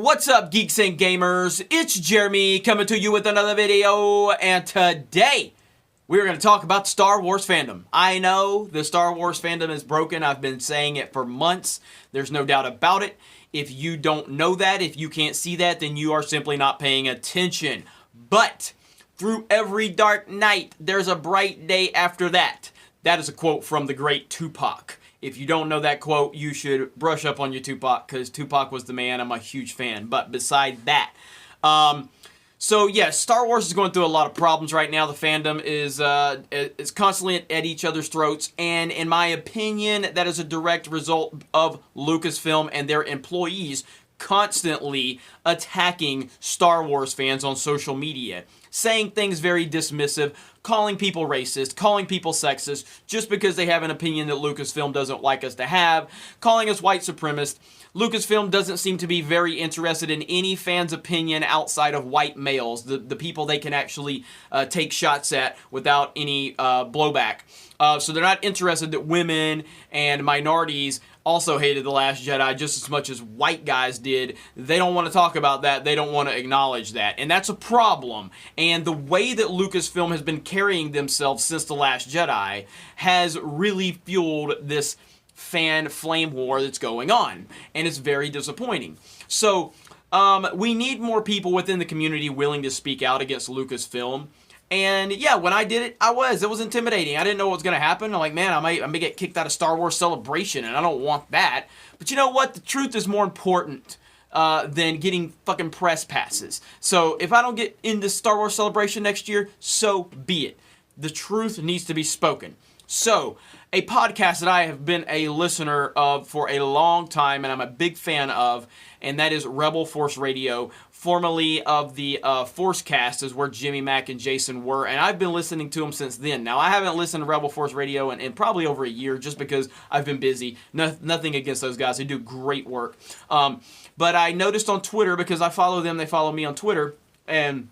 What's up, geeks and gamers? It's Jeremy coming to you with another video, and today we're going to talk about Star Wars fandom. I know the Star Wars fandom is broken. I've been saying it for months. There's no doubt about it. If you don't know that, if you can't see that, then you are simply not paying attention. But through every dark night, there's a bright day after that. That is a quote from the great Tupac. If you don't know that quote, you should brush up on your Tupac, because Tupac was the man. I'm a huge fan. But beside that, so yeah, Star Wars is going through a lot of problems right now. The fandom is constantly at each other's throats, and in my opinion, that is a direct result of Lucasfilm and their employees constantly attacking Star Wars fans on social media, saying things very dismissive, calling people racist, calling people sexist, just because they have an opinion that Lucasfilm doesn't like us to have, calling us white supremacists. Lucasfilm doesn't seem to be very interested in any fan's opinion outside of white males, the people they can actually take shots at without any blowback. So they're not interested that women and minorities also hated The Last Jedi just as much as white guys did. They don't want to talk about that. They don't want to acknowledge that. And that's a problem. And the way that Lucasfilm has been carrying themselves since The Last Jedi has really fueled this fan flame war that's going on. And it's very disappointing. So we need more people within the community willing to speak out against Lucasfilm. And yeah, when I did it, it was intimidating. I didn't know what was going to happen. I'm like, man, I may get kicked out of Star Wars Celebration, and I don't want that. But you know what? The truth is more important than getting fucking press passes. So if I don't get into Star Wars Celebration next year, so be it. The truth needs to be spoken. So, a podcast that I have been a listener of for a long time, and I'm a big fan of, and that is Rebel Force Radio, formerly of the Forcecast, is where Jimmy Mack and Jason were, and I've been listening to them since then. Now, I haven't listened to Rebel Force Radio in probably over a year, just because I've been busy. Nothing against those guys. They do great work. But I noticed on Twitter, because I follow them, they follow me on Twitter, and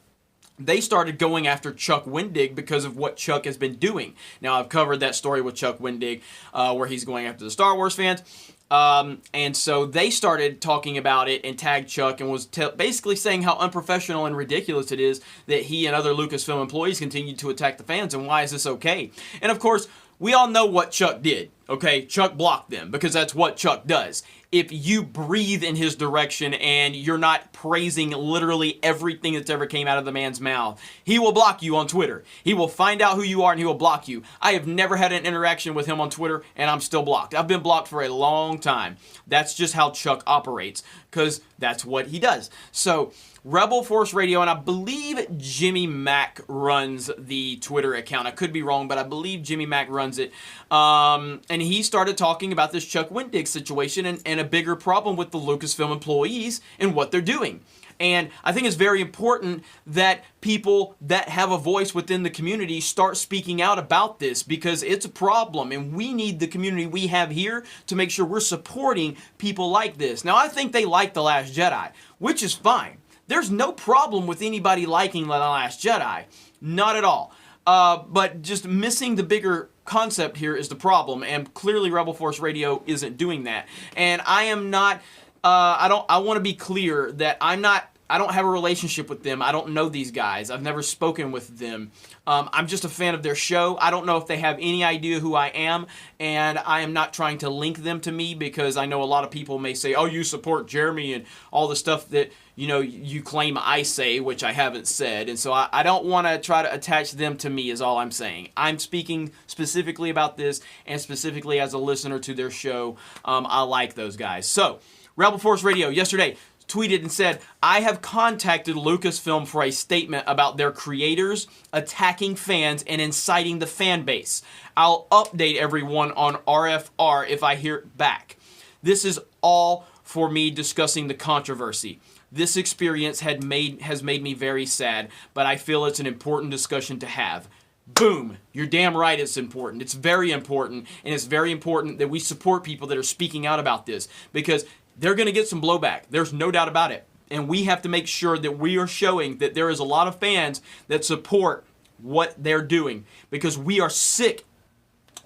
they started going after Chuck Wendig because of what Chuck has been doing. Now, I've covered that story with Chuck Wendig, where he's going after the Star Wars fans. And so they started talking about it and tagged Chuck and was basically saying how unprofessional and ridiculous it is that he and other Lucasfilm employees continue to attack the fans, and why is this okay? And of course, we all know what Chuck did, okay? Chuck blocked them, because that's what Chuck does. If you breathe in his direction and you're not praising literally everything that's ever came out of the man's mouth, he will block you on Twitter. He will find out who you are and he will block you. I have never had an interaction with him on Twitter, and I'm still blocked. I've been blocked for a long time. That's just how Chuck operates, because that's what he does. So, Rebel Force Radio, and I believe Jimmy Mack runs the Twitter account. I could be wrong, but I believe Jimmy Mack runs it. And he started talking about this Chuck Wendig situation and a bigger problem with the Lucasfilm employees and what they're doing. And I think it's very important that people that have a voice within the community start speaking out about this, because it's a problem, and we need the community we have here to make sure we're supporting people like this. Now, I think they like The Last Jedi, which is fine. There's no problem with anybody liking The Last Jedi. Not at all. But just missing the bigger concept here is the problem, and clearly Rebel Force Radio isn't doing that. And I am not, I want to be clear that I don't have a relationship with them. I don't know these guys. I've never spoken with them. I'm just a fan of their show. I don't know if they have any idea who I am, and I am not trying to link them to me, because I know a lot of people may say, oh, you support Jeremy and all the stuff that, you know, you claim I say, which I haven't said. And so I don't want to try to attach them to me, is all I'm saying. I'm speaking specifically about this, and specifically as a listener to their show. I like those guys. So, Rebel Force Radio yesterday tweeted and said, I have contacted Lucasfilm for a statement about their creators attacking fans and inciting the fan base. I'll update everyone on RFR if I hear back. This is all for me discussing the controversy. This experience has made me very sad, but I feel it's an important discussion to have. Boom. You're damn right it's important. It's very important, and it's very important that we support people that are speaking out about this, because they're going to get some blowback. There's no doubt about it. And we have to make sure that we are showing that there is a lot of fans that support what they're doing, because we are sick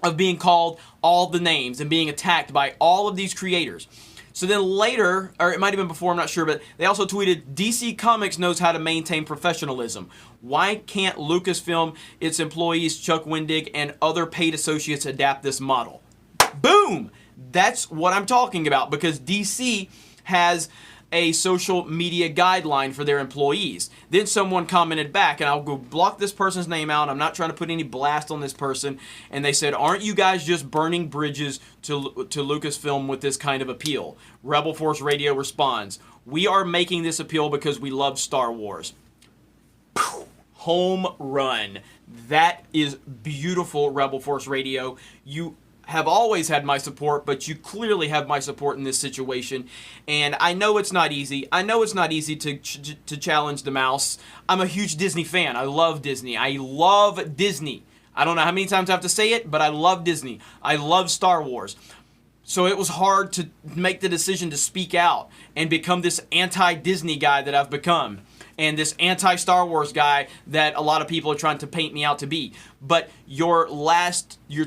of being called all the names and being attacked by all of these creators. So then later, or it might have been before, I'm not sure, but they also tweeted, DC Comics knows how to maintain professionalism. Why can't Lucasfilm, its employees, Chuck Wendig, and other paid associates adapt this model? Boom! That's what I'm talking about, because DC has a social media guideline for their employees. Then someone commented back, and I'll go block this person's name out. I'm not trying to put any blast on this person. And they said, aren't you guys just burning bridges to Lucasfilm with this kind of appeal? Rebel Force Radio responds, we are making this appeal because we love Star Wars. Home run. That is beautiful, Rebel Force Radio. You have always had my support, but you clearly have my support in this situation. And I know it's not easy. I know it's not easy to challenge the mouse. I'm a huge Disney fan. I love Disney. I love Disney. I don't know how many times I have to say it, but I love Disney. I love Star Wars. So it was hard to make the decision to speak out and become this anti-Disney guy that I've become, and this anti-Star Wars guy that a lot of people are trying to paint me out to be. But your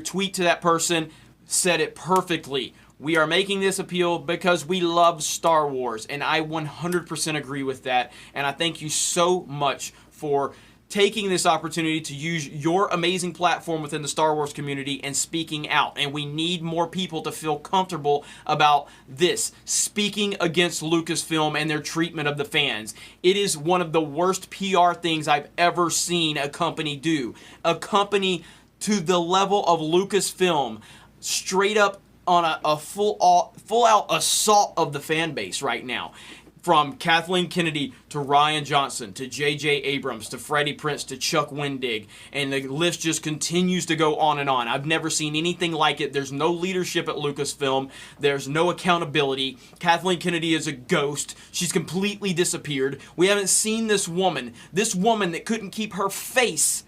tweet to that person said it perfectly. We are making this appeal because we love Star Wars, and I 100% agree with that. And I thank you so much for taking this opportunity to use your amazing platform within the Star Wars community and speaking out. And we need more people to feel comfortable about this, speaking against Lucasfilm and their treatment of the fans. It is one of the worst PR things I've ever seen a company do. A company to the level of Lucasfilm, straight up on a full-out assault of the fan base right now. From Kathleen Kennedy to Rian Johnson to J.J. Abrams to Freddie Prinze to Chuck Wendig, and the list just continues to go on and on. I've never seen anything like it. There's no leadership at Lucasfilm. There's no accountability. Kathleen Kennedy is a ghost. She's completely disappeared. We haven't seen this woman that couldn't keep her face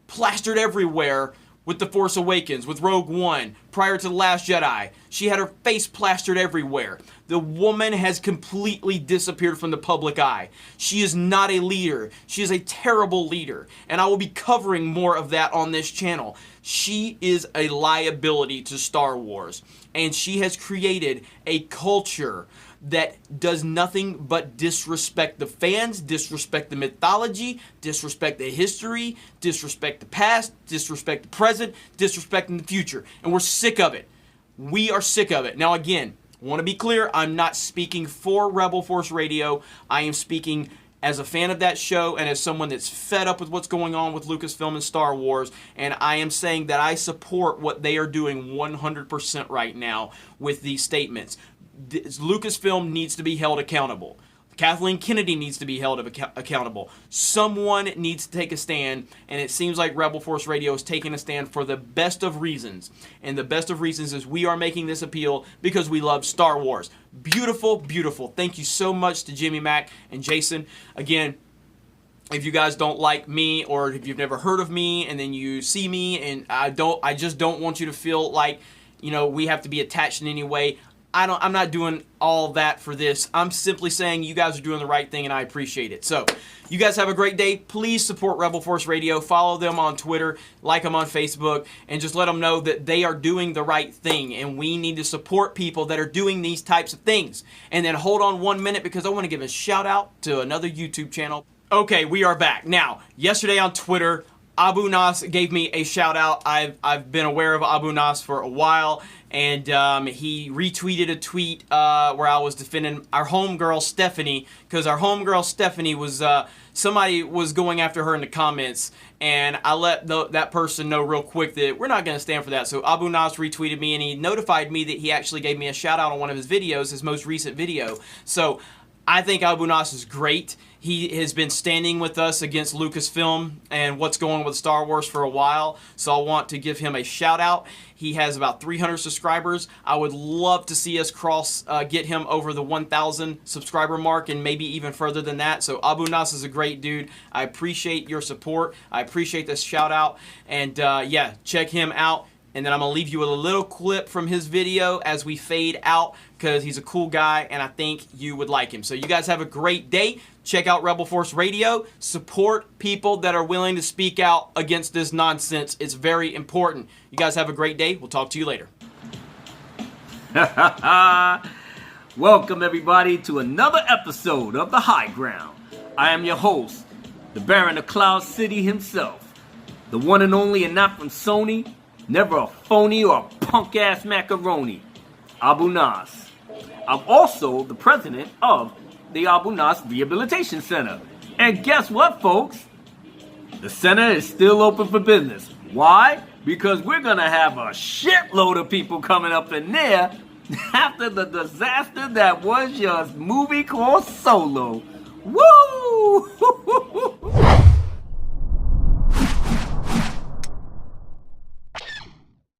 plastered everywhere with The Force Awakens, with Rogue One, prior to The Last Jedi. She had her face plastered everywhere. The woman has completely disappeared from the public eye. She is not a leader. She is a terrible leader. And I will be covering more of that on this channel. She is a liability to Star Wars. And she has created a culture that does nothing but disrespect the fans, disrespect the mythology, disrespect the history, disrespect the past, disrespect the present, disrespect in the future. And we're sick of it. We are sick of it. Now again, I want to be clear, I'm not speaking for Rebel Force Radio. I am speaking as a fan of that show and as someone that's fed up with what's going on with Lucasfilm and Star Wars. And I am saying that I support what they are doing 100% right now with these statements. Lucasfilm needs to be held accountable. Kathleen Kennedy needs to be held accountable. Someone needs to take a stand, and it seems like Rebel Force Radio is taking a stand for the best of reasons. And the best of reasons is we are making this appeal because we love Star Wars. Beautiful, beautiful. Thank you so much to Jimmy Mack and Jason. Again, if you guys don't like me, or if you've never heard of me and then you see me and I just don't want you to feel like, you know, we have to be attached in any way. I'm not doing all that for this. I'm simply saying you guys are doing the right thing, and I appreciate it. So, you guys have a great day. Please support Rebel Force Radio. Follow them on Twitter, like them on Facebook, and just let them know that they are doing the right thing, and we need to support people that are doing these types of things. And then hold on 1 minute, because I want to give a shout out to another YouTube channel. Okay, we are back. Now, yesterday on Twitter, Abu Nas gave me a shout out. I've been aware of Abu Nas for a while, and he retweeted a tweet where I was defending our homegirl Stephanie, because our homegirl Stephanie was somebody was going after her in the comments, and I let that person know real quick that we're not going to stand for that. So Abu Nas retweeted me, and he notified me that he actually gave me a shout out on one of his videos, his most recent video. So I think Abu Nas is great. He has been standing with us against Lucasfilm and what's going on with Star Wars for a while, so I want to give him a shout out. He has about 300 subscribers. I would love to see us get him over the 1,000 subscriber mark, and maybe even further than that. So Abu Nas is a great dude. I appreciate your support. I appreciate this shout out, and yeah, check him out. And then I'm going to leave you with a little clip from his video as we fade out, because he's a cool guy and I think you would like him. So you guys have a great day. Check out Rebel Force Radio. Support people that are willing to speak out against this nonsense. It's very important. You guys have a great day. We'll talk to you later. Welcome everybody to another episode of The High Ground. I am your host, the Baron of Cloud City himself, the one and only and not from Sony, never a phony or a punk ass macaroni, Abu Nas. I'm also the president of the Abu Nas Rehabilitation Center. And guess what, folks? The center is still open for business. Why? Because we're gonna have a shitload of people coming up in there after the disaster that was your movie called Solo. Woo!